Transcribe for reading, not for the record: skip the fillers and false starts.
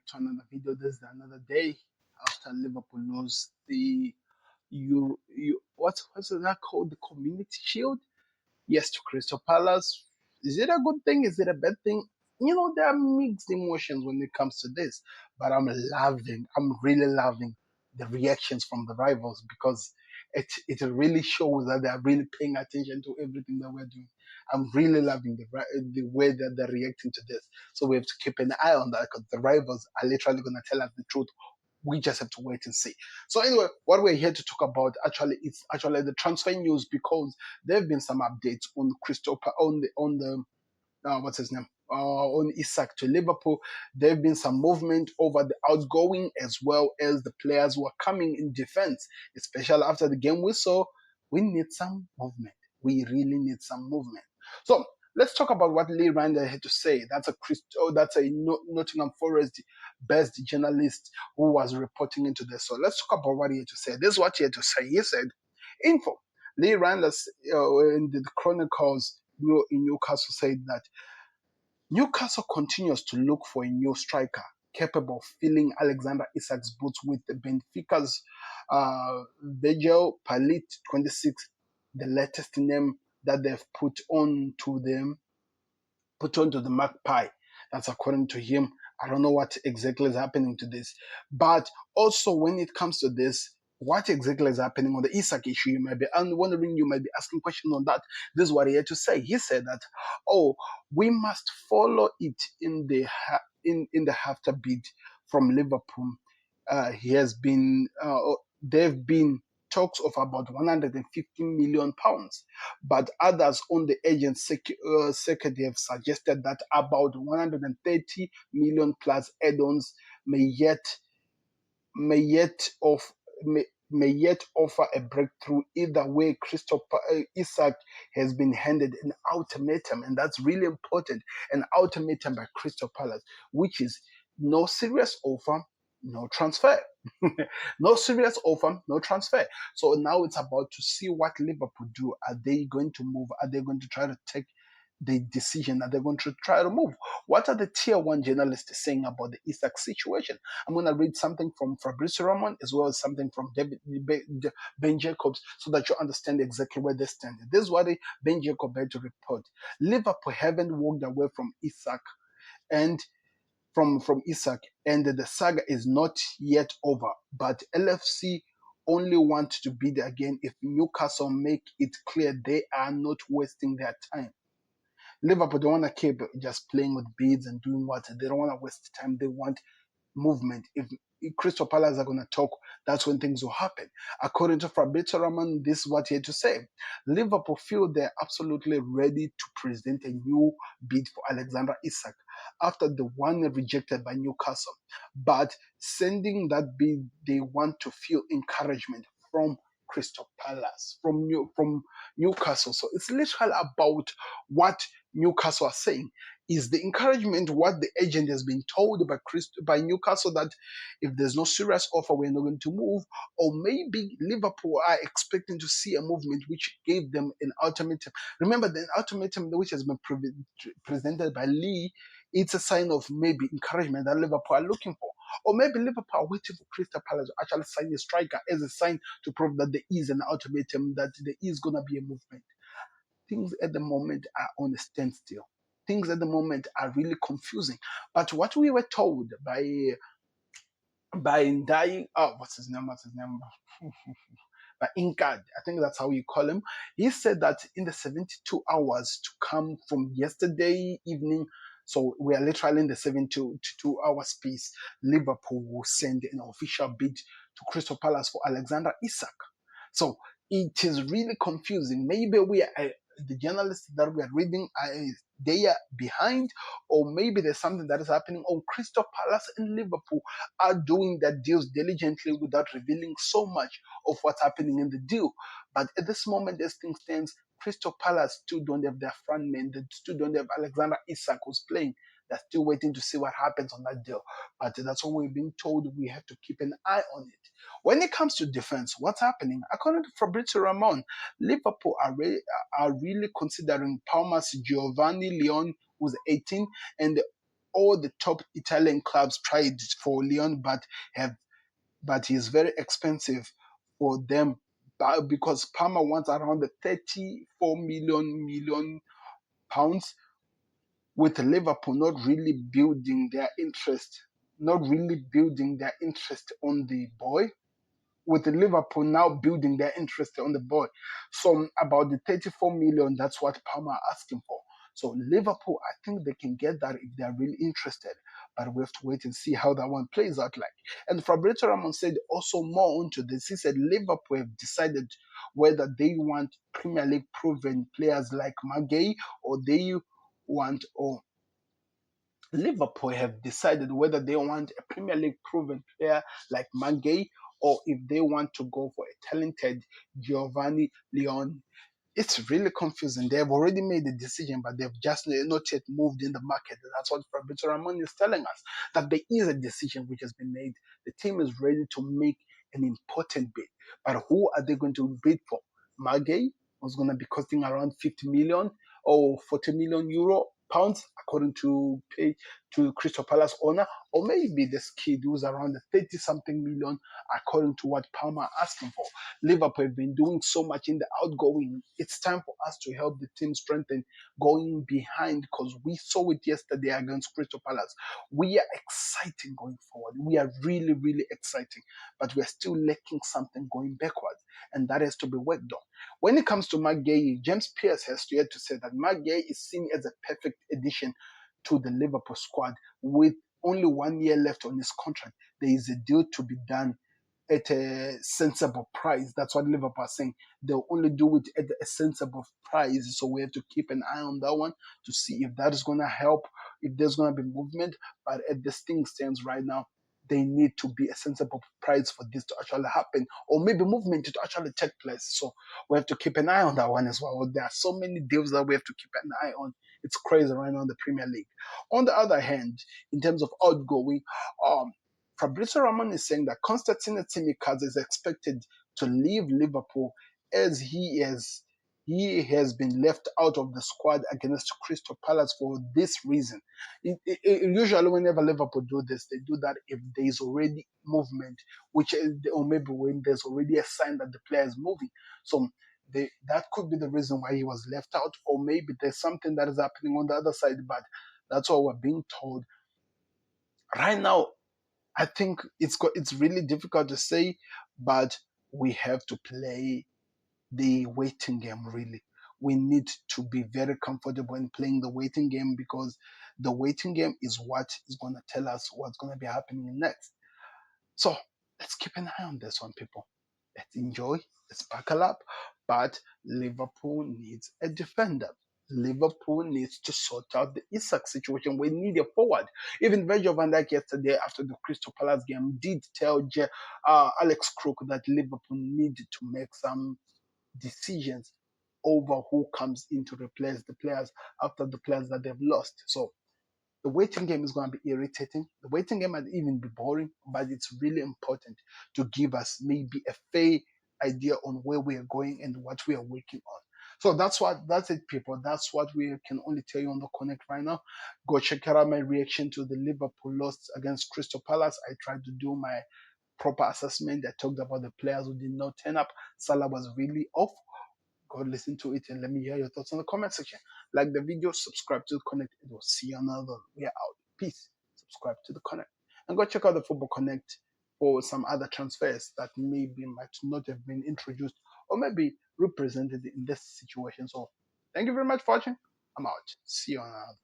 to another video. This is another day after Liverpool lose the what's that called? The Community Shield. Yes, to Crystal Palace. Is it a good thing? Is it a bad thing? There are mixed emotions when it comes to this, but I'm really loving the reactions from the rivals because it really shows that they are really paying attention to everything that we're doing. I'm really loving the way that they're reacting to this. So we have to keep an eye on that because the rivals are literally going to tell us the truth. We just have to wait and see. So anyway, what we're here to talk about actually is actually the transfer news because there have been some updates on on the what's his name on Isak to Liverpool. There have been some movement over the outgoing as well as the players who are coming in defense, especially after the game we saw. We need some movement. We really need some movement. So let's talk about what Lee Rander had to say. That's a Nottingham Forest best journalist who was reporting into this. So let's talk about what he had to say. This is what he had to say. He said, "Info." Lee Rander in the Chronicles in Newcastle said that Newcastle continues to look for a new striker capable of filling Alexander Isak's boots with Benfica's Virgil Palit 26, the latest name that they've put onto the Magpie. That's according to him. I don't know what exactly is happening to this. But also when it comes to this, what exactly is happening on the Isak issue? You might be wondering, you might be asking questions on that. This is what he had to say. He said that, oh, we must follow it in the after bid from Liverpool. He has been they've been talks of about 150 million pounds, but others on the agent circuit have suggested that about 130 million plus add-ons may yet may yet of may yet offer a breakthrough. Either way, Christopher Isak has been handed an ultimatum, and that's really important. An ultimatum by Crystal Palace, which is no serious offer, no transfer. No serious offer, no transfer. So now it's about to see what Liverpool do. Are they going to move? Are they going to try to take the decision that they're going to try to move? What are the tier one journalists saying about the Isak situation? I'm going to read something from Fabrizio Ramon as well as something from Ben Jacobs so that you understand exactly where they stand. This is what Ben Jacobs had to report. Liverpool haven't walked away from Isak and from Isak, and the saga is not yet over. But LFC only want to bid again if Newcastle make it clear they are not wasting their time. Liverpool don't want to keep just playing with bids and doing what they don't want to waste time. They want movement. If Crystal Palace are going to talk, that's when things will happen. According to Fabrizio Romano, this is what he had to say. Liverpool feel they're absolutely ready to present a new bid for Alexander Isak after the one rejected by Newcastle. But sending that bid, they want to feel encouragement from Crystal Palace, from Newcastle. So it's literally about what Newcastle are saying. Is the encouragement what the agent has been told by Newcastle that if there's no serious offer, we're not going to move? Or maybe Liverpool are expecting to see a movement which gave them an ultimatum. Remember, the ultimatum which has been presented by Lee, it's a sign of maybe encouragement that Liverpool are looking for. Or maybe Liverpool are waiting for Crystal Palace to actually sign a striker as a sign to prove that there is an ultimatum, that there is going to be a movement. Things at the moment are on a standstill. Things at the moment are really confusing. But what we were told by Ndai, what's his name? What's his name? By Inkad, I think that's how you call him. He said that in the 72 hours to come from yesterday evening, so we are literally in the 72 hour space, Liverpool will send an official bid to Crystal Palace for Alexander Isak. So it is really confusing. Maybe the journalists that we are reading they are behind, or maybe there's something that is happening. Or Crystal Palace and Liverpool are doing their deals diligently without revealing so much of what's happening in the deal. But at this moment, as things stands, Crystal Palace still don't have their front man. They still don't have Alexander Isak who's playing. They're still waiting to see what happens on that deal. But that's what we're being told. We have to keep an eye on it. When it comes to defense, what's happening? According to Fabrizio Ramon, Liverpool are really considering Palmer's Giovanni Leon, who's 18, and all the top Italian clubs tried for Leon, have but he's very expensive for them. But because Parma wants around the 34 million pounds, with Liverpool not really building their interest, not really building their interest on the boy, with Liverpool now building their interest on the boy. So about the 34 million, that's what Palmer are asking for. So Liverpool, I think they can get that if they are really interested, but we have to wait and see how that one plays out like. And Fabrizio Ramon said also more onto this. He said Liverpool have decided whether they want Premier League proven players like Magay, or they want, or Liverpool have decided whether they want a Premier League proven player like Magay, or if they want to go for a talented Giovanni Leon. It's really confusing. They have already made the decision, but they've just not yet moved in the market. That's what Fabrizio Ramon is telling us, that there is a decision which has been made. The team is ready to make an important bid. But who are they going to bid for? Magay was going to be costing around 50 million or 40 million euro pounds, according to pay to Crystal Palace owner, or maybe this kid who's around the 30 something million, according to what Palmer asking for. Liverpool have been doing so much in the outgoing. It's time for us to help the team strengthen going behind, because we saw it yesterday against Crystal Palace. We are exciting going forward. We are really, really exciting, but we are still lacking something going backwards, and that has to be worked on. When it comes to Maguire, James Pearce has yet to say that Maguire is seen as a perfect addition to the Liverpool squad. With only 1 year left on his contract, there is a deal to be done at a sensible price. That's what Liverpool are saying. They'll only do it at a sensible price. So we have to keep an eye on that one to see if that is going to help, if there's going to be movement. But as this thing stands right now, they need to be a sensible price for this to actually happen, or maybe movement to actually take place. So we have to keep an eye on that one as well. There are so many deals that we have to keep an eye on. It's crazy right now in the Premier League. On the other hand, in terms of outgoing, um, Fabrizio Romano is saying that Konstantin Tsimikas is expected to leave Liverpool, as he has been left out of the squad against Crystal Palace for this reason. Usually, whenever Liverpool do this, they do that if there is already movement, or maybe when there's already a sign that the player is moving. So that could be the reason why he was left out, or maybe there's something that is happening on the other side. But that's what we're being told right now. I think it's really difficult to say, but we have to play the waiting game. Really, we need to be very comfortable in playing the waiting game, because the waiting game is what is going to tell us what's going to be happening next. So let's keep an eye on this one, people. Let's enjoy. Let's buckle up. But Liverpool needs a defender. Liverpool needs to sort out the Isak situation. We need a forward. Even Virgil van Dijk yesterday after the Crystal Palace game did tell Alex Crook that Liverpool needed to make some decisions over who comes in to replace the players after the players that they've lost. So the waiting game is going to be irritating. The waiting game might even be boring, but it's really important to give us maybe a fair idea on where we are going and what we are working on. So that's it, people. That's what we can only tell you on the Connect right now. Go check out my reaction to the Liverpool loss against Crystal Palace. I tried to do my proper assessment. I talked about the players who did not turn up. Salah was really off. Go listen to it and let me hear your thoughts in the comment section. Like the video, subscribe to the Connect. It will see you another. We are out. Peace. Subscribe to the Connect. And go check out the Football Connect for some other transfers that maybe might not have been introduced or maybe represented in this situation. So thank you very much for watching. I'm out. See you another.